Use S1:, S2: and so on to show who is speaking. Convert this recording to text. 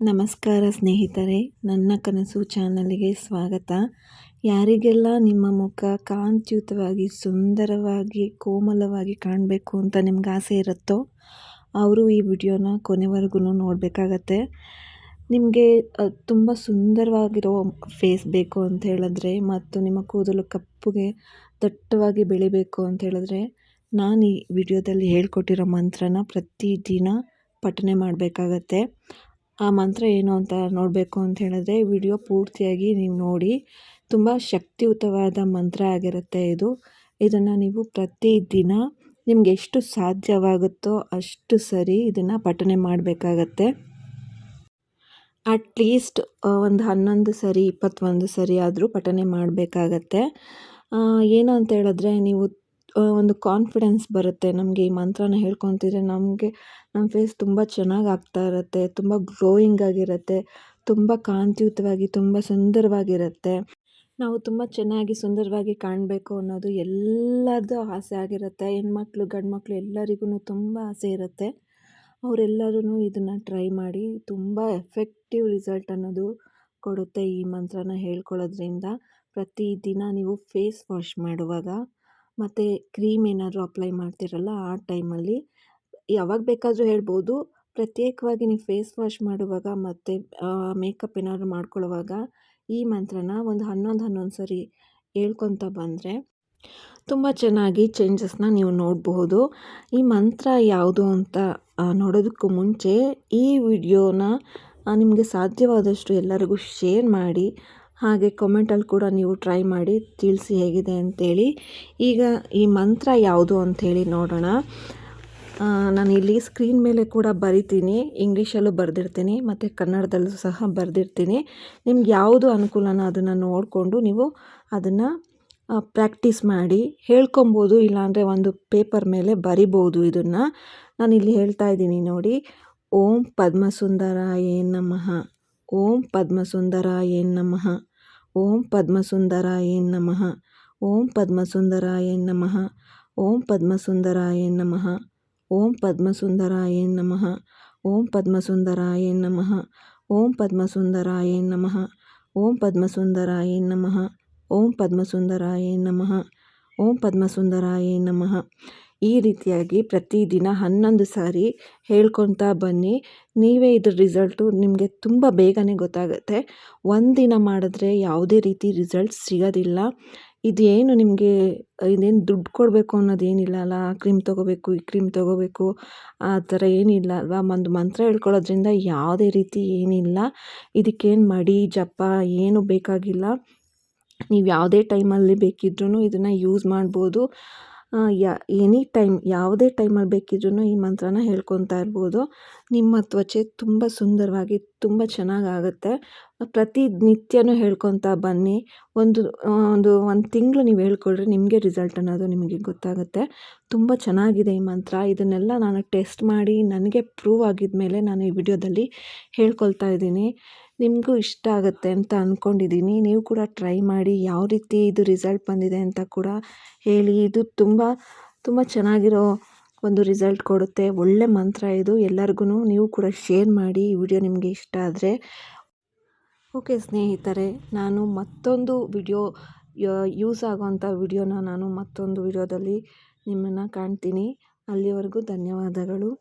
S1: ನಮಸ್ಕಾರ ಸ್ನೇಹಿತರೆ, ನನ್ನ ಕನಸು ಚಾನಲ್ಗೆ ಸ್ವಾಗತ. ಯಾರಿಗೆಲ್ಲ ನಿಮ್ಮ ಮುಖ ಕಾಂತಿಯುತವಾಗಿ, ಸುಂದರವಾಗಿ, ಕೋಮಲವಾಗಿ ಕಾಣಬೇಕು ಅಂತ ನಿಮ್ಗೆ ಆಸೆ ಇರುತ್ತೋ ಅವರು ಈ ವಿಡಿಯೋನ ಕೊನೆವರೆಗೂ ನೋಡಬೇಕಾಗತ್ತೆ. ನಿಮಗೆ ತುಂಬ ಸುಂದರವಾಗಿರೋ ಫೇಸ್ ಬೇಕು ಅಂತ ಹೇಳಿದ್ರೆ ಮತ್ತು ನಿಮ್ಮ ಕೂದಲು ಕಪ್ಪುಗೆ ದಟ್ಟವಾಗಿ ಬೆಳಿಬೇಕು ಅಂತ ಹೇಳಿದ್ರೆ ನಾನು ಈ ವಿಡಿಯೋದಲ್ಲಿ ಹೇಳ್ಕೊಟ್ಟಿರೋ ಮಂತ್ರನ ಪ್ರತಿದಿನ ಪಠನೆ ಮಾಡಬೇಕಾಗತ್ತೆ. ಆ ಮಂತ್ರ ಏನು ಅಂತ ನೋಡಬೇಕು ಅಂತ ಹೇಳಿದ್ರೆ ವಿಡಿಯೋ ಪೂರ್ತಿಯಾಗಿ ನೀವು ನೋಡಿ. ತುಂಬ ಶಕ್ತಿಯುತವಾದ ಮಂತ್ರ ಆಗಿರುತ್ತೆ ಇದು. ಇದನ್ನು ನೀವು ಪ್ರತಿದಿನ ನಿಮ್ಗೆ ಎಷ್ಟು ಸಾಧ್ಯವಾಗುತ್ತೋ ಅಷ್ಟು ಸರಿ ಇದನ್ನು ಪಠನೆ ಮಾಡಬೇಕಾಗತ್ತೆ. ಅಟ್ಲೀಸ್ಟ್ ಒಂದು 11 ಸರಿ 21 ಸರಿ ಆದರೂ ಪಠನೆ ಮಾಡಬೇಕಾಗತ್ತೆ. ಏನು ಅಂತ ಹೇಳಿದ್ರೆ ನೀವು ಒಂದು ಕಾನ್ಫಿಡೆನ್ಸ್ ಬರುತ್ತೆ. ನಮಗೆ ಈ ಮಂತ್ರನ ಹೇಳ್ಕೊತಿದ್ರೆ ನಮ್ಮ ಫೇಸ್ ತುಂಬ ಚೆನ್ನಾಗಿ ಆಗ್ತಾ ಇರುತ್ತೆ, ತುಂಬ ಗ್ಲೋಯಿಂಗ್ ಆಗಿರುತ್ತೆ, ತುಂಬ ಕಾಂತಿಯುತವಾಗಿ, ತುಂಬ ಸುಂದರವಾಗಿರುತ್ತೆ. ನಾವು ತುಂಬ ಚೆನ್ನಾಗಿ ಸುಂದರವಾಗಿ ಕಾಣಬೇಕು ಅನ್ನೋದು ಎಲ್ಲರದ್ದು ಆಸೆ ಆಗಿರುತ್ತೆ. ಹೆಣ್ಮಕ್ಳು ಗಂಡು ಮಕ್ಕಳು ಎಲ್ಲರಿಗೂ ತುಂಬ ಆಸೆ ಇರುತ್ತೆ. ಅವರೆಲ್ಲರೂ ಇದನ್ನು ಟ್ರೈ ಮಾಡಿ. ತುಂಬ ಎಫೆಕ್ಟಿವ್ ರಿಸಲ್ಟ್ ಅನ್ನೋದು ಕೊಡುತ್ತೆ ಈ ಮಂತ್ರನ ಹೇಳ್ಕೊಳ್ಳೋದ್ರಿಂದ. ಪ್ರತಿದಿನ ನೀವು ಫೇಸ್ ವಾಶ್ ಮಾಡುವಾಗ ಮತ್ತು ಕ್ರೀಮ್ ಏನಾದರೂ ಅಪ್ಲೈ ಮಾಡ್ತಿರಲ್ಲ ಆ ಟೈಮಲ್ಲಿ ಯಾವಾಗ ಬೇಕಾದರೂ ಹೇಳ್ಬೋದು. ಪ್ರತ್ಯೇಕವಾಗಿ ನೀವು ಫೇಸ್ ವಾಶ್ ಮಾಡುವಾಗ ಮತ್ತು ಮೇಕಪ್ ಏನಾದರೂ ಮಾಡ್ಕೊಳ್ಳುವಾಗ ಈ ಮಂತ್ರನ ಒಂದು 11 ಸರಿ ಹೇಳ್ಕೊತ ಬಂದರೆ ತುಂಬ ಚೆನ್ನಾಗಿ ಚೇಂಜಸ್ನ ನೀವು ನೋಡಬಹುದು. ಈ ಮಂತ್ರ ಯಾವುದು ಅಂತ ನೋಡೋದಕ್ಕೂ ಮುಂಚೆ ಈ ವಿಡಿಯೋನ ನಿಮಗೆ ಸಾಧ್ಯವಾದಷ್ಟು ಎಲ್ಲರಿಗೂ ಶೇರ್ ಮಾಡಿ. ಹಾಗೆ ಕಮೆಂಟಲ್ಲಿ ಕೂಡ ನೀವು ಟ್ರೈ ಮಾಡಿ ತಿಳಿಸಿ ಹೇಗಿದೆ ಅಂತೇಳಿ. ಈಗ ಈ ಮಂತ್ರ ಯಾವುದು ಅಂಥೇಳಿ ನೋಡೋಣ. ನಾನು ಇಲ್ಲಿ ಸ್ಕ್ರೀನ್ ಮೇಲೆ ಕೂಡ ಬರಿತೀನಿ, ಇಂಗ್ಲೀಷಲ್ಲೂ ಬರೆದಿರ್ತೀನಿ ಮತ್ತು ಕನ್ನಡದಲ್ಲೂ ಸಹ ಬರೆದಿರ್ತೀನಿ. ನಿಮ್ಗೆ ಯಾವುದು ಅನುಕೂಲನೋ ಅದನ್ನು ನೋಡಿಕೊಂಡು ನೀವು ಅದನ್ನು ಪ್ರಾಕ್ಟೀಸ್ ಮಾಡಿ ಹೇಳ್ಕೊಬೋದು. ಇಲ್ಲಾಂದರೆ ಒಂದು ಪೇಪರ್ ಮೇಲೆ ಬರಿಬೋದು. ಇದನ್ನು ನಾನಿಲ್ಲಿ ಹೇಳ್ತಾ ಇದ್ದೀನಿ ನೋಡಿ. ಓಂ ಪದ್ಮಸುಂದರಾಯೇ ನಮಃ, ಓಂ ಪದ್ಮಸುಂದರಾಯೇ ನಮಃ, ಓಂ ಪದ್ಮಸುಂದರಾಯೇ ನಮಃ, ಓಂ ಪದ್ಮಸುಂದರಾಯೇ ನಮಃ, ಓಂ ಪದ್ಮಸುಂದರಾಯೇ ನಮಃ, ಓಂ ಪದ್ಮಸುಂದರಾಯೇ ನಮಃ, ಓಂ ಪದ್ಮಸುಂದರಾಯೇ ನಮಃ, ಓಂ ಪದ್ಮಸುಂದರಾಯೇ ನಮಃ, ಓಂ ಪದ್ಮಸುಂದರಾಯೇ ನಮಃ, ಓಂ ಪದ್ಮಸುಂದರಾಯೇ ನಮಃ, ಓಂ ಪದ್ಮಸುಂದರಾಯೇ ನಮಃ. ಈ ರೀತಿಯಾಗಿ ಪ್ರತಿದಿನ 11 ಸಾರಿ ಹೇಳ್ಕೊತಾ ಬನ್ನಿ. ನೀವೇ ಇದ್ರ ರಿಸಲ್ಟು ನಿಮಗೆ ತುಂಬ ಬೇಗನೆ ಗೊತ್ತಾಗುತ್ತೆ. ಒಂದಿನ ಮಾಡಿದ್ರೆ ಯಾವುದೇ ರೀತಿ ರಿಸಲ್ಟ್ ಸಿಗೋದಿಲ್ಲ. ಇದೇನು ನಿಮಗೆ ಇದೇನು ದುಡ್ಡು ಕೊಡಬೇಕು ಅನ್ನೋದೇನಿಲ್ಲ ಅಲ್ಲ, ಆ ಕ್ರೀಮ್ ತೊಗೋಬೇಕು ಈ ಕ್ರೀಮ್ ತೊಗೋಬೇಕು ಆ ಥರ ಏನಿಲ್ಲ ಅಲ್ವಾ. ಒಂದು ಮಂತ್ರ ಹೇಳ್ಕೊಳ್ಳೋದ್ರಿಂದ ಯಾವುದೇ ರೀತಿ ಏನಿಲ್ಲ. ಇದಕ್ಕೇನು ಮಡಿ ಜಪ ಏನು ಬೇಕಾಗಿಲ್ಲ. ನೀವು ಯಾವುದೇ ಟೈಮಲ್ಲಿ ಬೇಕಿದ್ರೂ ಇದನ್ನು ಯೂಸ್ ಮಾಡ್ಬೋದು. ಎನಿ ಟೈಮ್ ಯಾವುದೇ ಟೈಮಲ್ಲಿ ಬೇಕಿದ್ರೂ ಈ ಮಂತ್ರನ ಹೇಳ್ಕೊತಾ ಇರ್ಬೋದು. ನಿಮ್ಮ ತ್ವಚೆ ತುಂಬ ಸುಂದರವಾಗಿ ತುಂಬ ಚೆನ್ನಾಗಾಗುತ್ತೆ. ಪ್ರತಿನಿತ್ಯನೂ ಹೇಳ್ಕೊತಾ ಬನ್ನಿ. ಒಂದು ತಿಂಗಳು ನೀವು ಹೇಳ್ಕೊಳ್ರಿ, ನಿಮಗೆ ರಿಸಲ್ಟ್ ಅನ್ನೋದು ನಿಮಗೆ ಗೊತ್ತಾಗುತ್ತೆ. ತುಂಬ ಚೆನ್ನಾಗಿದೆ ಈ ಮಂತ್ರ. ಇದನ್ನೆಲ್ಲ ನಾನು ಟೆಸ್ಟ್ ಮಾಡಿ ನನಗೆ ಪ್ರೂವ್ ಆಗಿದ ಮೇಲೆ ನಾನು ಈ ವಿಡಿಯೋದಲ್ಲಿ ಹೇಳ್ಕೊಳ್ತಾ ಇದ್ದೀನಿ. ನಿಮಗೂ ಇಷ್ಟ ಆಗುತ್ತೆ ಅಂತ ಅಂದ್ಕೊಂಡಿದ್ದೀನಿ. ನೀವು ಕೂಡ ಟ್ರೈ ಮಾಡಿ. ಯಾವ ರೀತಿ ಇದು ರಿಸಲ್ಟ್ ಬಂದಿದೆ ಅಂತ ಕೂಡ ಹೇಳಿ. ಇದು ತುಂಬ ತುಂಬ ಚೆನ್ನಾಗಿರೋ ಒಂದು ರಿಸಲ್ಟ್ ಕೊಡುತ್ತೆ. ಒಳ್ಳೆ ಮಂತ್ರ ಇದು. ಎಲ್ಲರಿಗೂ ನೀವು ಕೂಡ ಶೇರ್ ಮಾಡಿ ಈ ವಿಡಿಯೋ ನಿಮಗೆ ಇಷ್ಟ ಆದರೆ. ಓಕೆ ಸ್ನೇಹಿತರೆ, ನಾನು ಮತ್ತೊಂದು ವಿಡಿಯೋ ಯೂಸ್ ಆಗೋವಂಥ ವಿಡಿಯೋನ ನಾನು ಮತ್ತೊಂದು ವಿಡಿಯೋದಲ್ಲಿ ನಿಮ್ಮನ್ನು ಕಾಣ್ತೀನಿ. ಅಲ್ಲಿವರೆಗೂ ಧನ್ಯವಾದಗಳು.